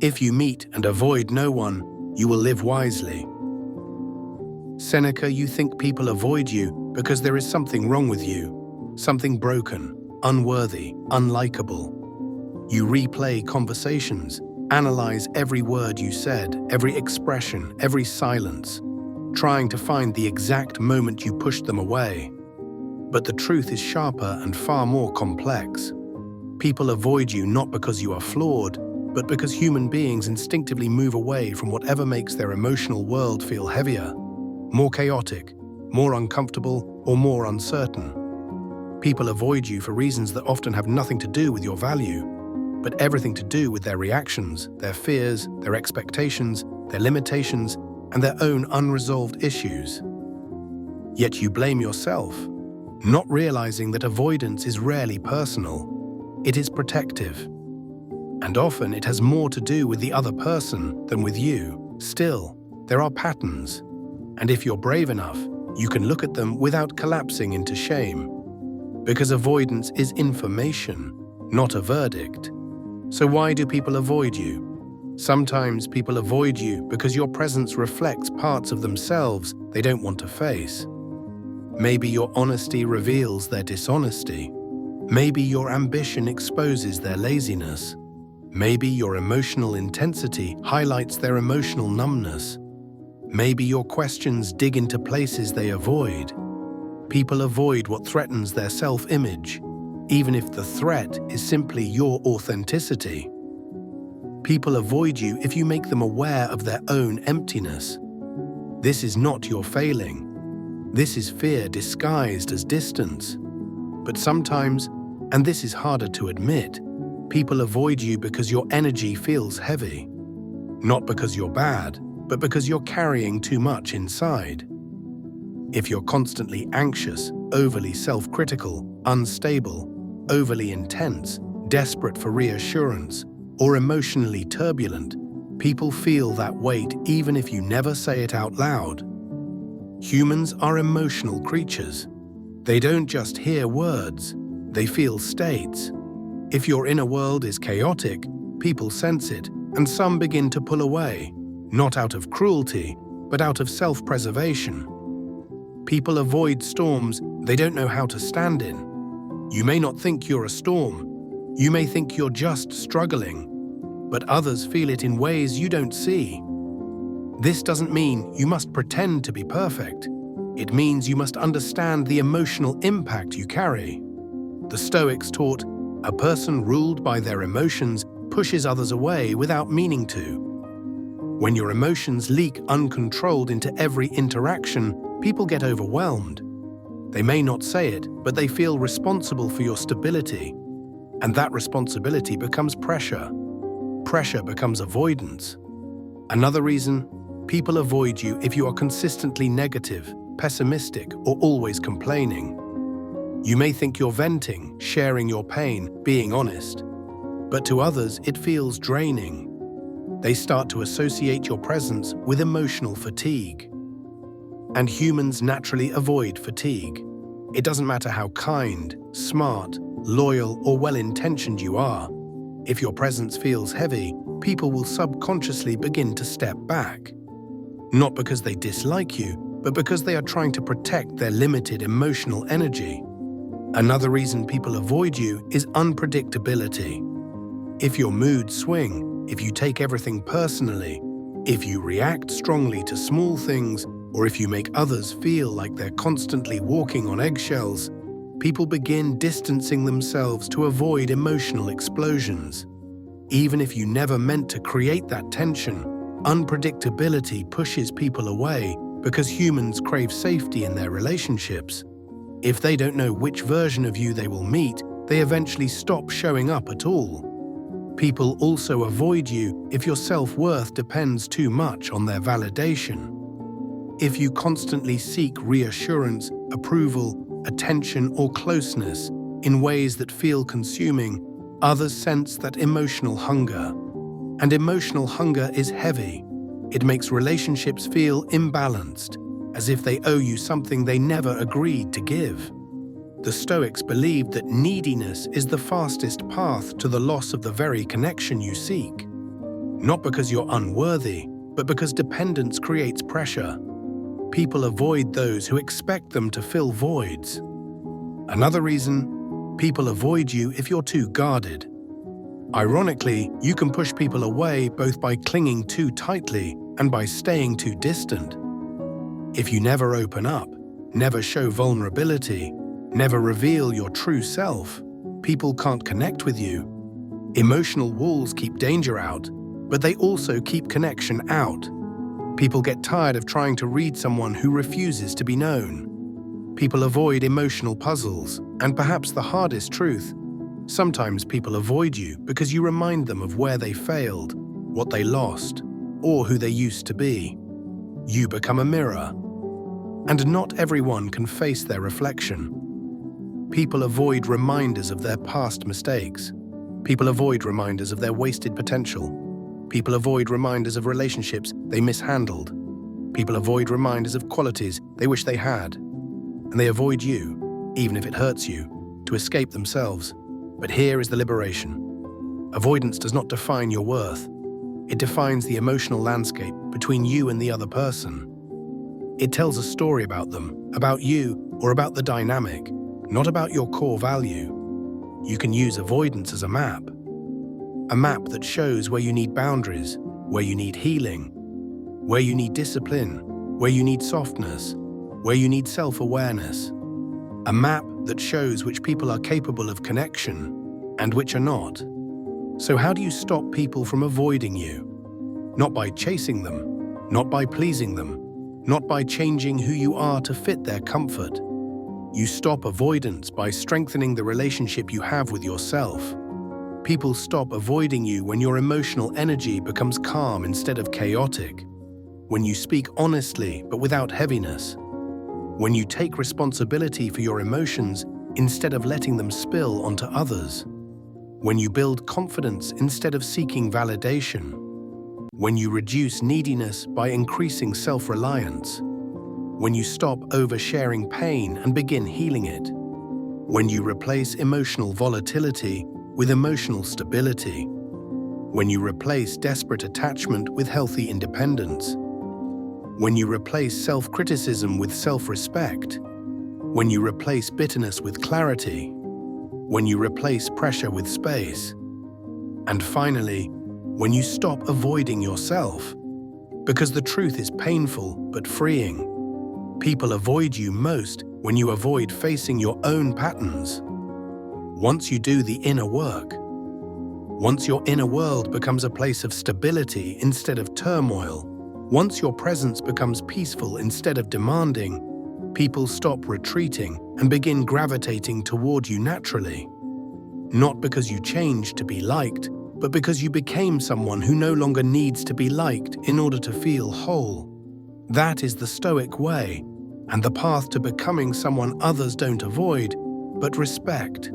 If you meet and avoid no one, you will live wisely. Seneca, you think people avoid you because there is something wrong with you, something broken, unworthy, unlikable. You replay conversations, analyze every word you said, every expression, every silence, trying to find the exact moment you pushed them away. But the truth is sharper and far more complex. People avoid you not because you are flawed, but because human beings instinctively move away from whatever makes their emotional world feel heavier, more chaotic, more uncomfortable, or more uncertain. People avoid you for reasons that often have nothing to do with your value, but everything to do with their reactions, their fears, their expectations, their limitations, and their own unresolved issues. Yet you blame yourself, not realizing that avoidance is rarely personal. It is protective. And often it has more to do with the other person than with you. Still, there are patterns. And if you're brave enough, you can look at them without collapsing into shame. Because avoidance is information, not a verdict. So why do people avoid you? Sometimes people avoid you because your presence reflects parts of themselves they don't want to face. Maybe your honesty reveals their dishonesty. Maybe your ambition exposes their laziness. Maybe your emotional intensity highlights their emotional numbness. Maybe your questions dig into places they avoid. People avoid what threatens their self-image, even if the threat is simply your authenticity. People avoid you if you make them aware of their own emptiness. This is not your failing. This is fear disguised as distance. But sometimes, and this is harder to admit, people avoid you because your energy feels heavy. Not because you're bad, but because you're carrying too much inside. If you're constantly anxious, overly self-critical, unstable, overly intense, desperate for reassurance, or emotionally turbulent, people feel that weight even if you never say it out loud. Humans are emotional creatures. They don't just hear words, they feel states. If your inner world is chaotic, people sense it, and some begin to pull away, not out of cruelty, but out of self-preservation. People avoid storms they don't know how to stand in. You may not think you're a storm. You may think you're just struggling, but others feel it in ways you don't see. This doesn't mean you must pretend to be perfect. It means you must understand the emotional impact you carry. The Stoics taught, a person ruled by their emotions pushes others away without meaning to. When your emotions leak uncontrolled into every interaction, people get overwhelmed. They may not say it, but they feel responsible for your stability. And that responsibility becomes pressure. Pressure becomes avoidance. Another reason, people avoid you if you are consistently negative, pessimistic, or always complaining. You may think you're venting, sharing your pain, being honest. But to others, it feels draining. They start to associate your presence with emotional fatigue. And humans naturally avoid fatigue. It doesn't matter how kind, smart, loyal, or well-intentioned you are. If your presence feels heavy, people will subconsciously begin to step back. Not because they dislike you, but because they are trying to protect their limited emotional energy. Another reason people avoid you is unpredictability. If your moods swing, if you take everything personally, if you react strongly to small things, or if you make others feel like they're constantly walking on eggshells, people begin distancing themselves to avoid emotional explosions. Even if you never meant to create that tension, unpredictability pushes people away because humans crave safety in their relationships. If they don't know which version of you they will meet, they eventually stop showing up at all. People also avoid you if your self-worth depends too much on their validation. If you constantly seek reassurance, approval, attention, or closeness in ways that feel consuming, others sense that emotional hunger. And emotional hunger is heavy. It makes relationships feel imbalanced, as if they owe you something they never agreed to give. The Stoics believed that neediness is the fastest path to the loss of the very connection you seek. Not because you're unworthy, but because dependence creates pressure. People avoid those who expect them to fill voids. Another reason, people avoid you if you're too guarded. Ironically, you can push people away both by clinging too tightly and by staying too distant. If you never open up, never show vulnerability, never reveal your true self, people can't connect with you. Emotional walls keep danger out, but they also keep connection out. People get tired of trying to read someone who refuses to be known. People avoid emotional puzzles, and perhaps the hardest truth, sometimes people avoid you because you remind them of where they failed, what they lost, or who they used to be. You become a mirror. And not everyone can face their reflection. People avoid reminders of their past mistakes. People avoid reminders of their wasted potential. People avoid reminders of relationships they mishandled. People avoid reminders of qualities they wish they had. And they avoid you, even if it hurts you, to escape themselves. But here is the liberation. Avoidance does not define your worth. It defines the emotional landscape between you and the other person. It tells a story about them, about you, or about the dynamic, not about your core value. You can use avoidance as a map that shows where you need boundaries, where you need healing, where you need discipline, where you need softness, where you need self-awareness. A map that shows which people are capable of connection and which are not. So how do you stop people from avoiding you? Not by chasing them, not by pleasing them, not by changing who you are to fit their comfort. You stop avoidance by strengthening the relationship you have with yourself. People stop avoiding you when your emotional energy becomes calm instead of chaotic, when you speak honestly but without heaviness, when you take responsibility for your emotions instead of letting them spill onto others, when you build confidence instead of seeking validation, when you reduce neediness by increasing self-reliance, when you stop oversharing pain and begin healing it, when you replace emotional volatility with emotional stability, when you replace desperate attachment with healthy independence, when you replace self-criticism with self-respect, when you replace bitterness with clarity, when you replace pressure with space, and finally, when you stop avoiding yourself. Because the truth is painful but freeing. People avoid you most when you avoid facing your own patterns. Once you do the inner work, once your inner world becomes a place of stability instead of turmoil, once your presence becomes peaceful instead of demanding, people stop retreating and begin gravitating toward you naturally. Not because you changed to be liked, but because you became someone who no longer needs to be liked in order to feel whole. That is the Stoic way, and the path to becoming someone others don't avoid, but respect.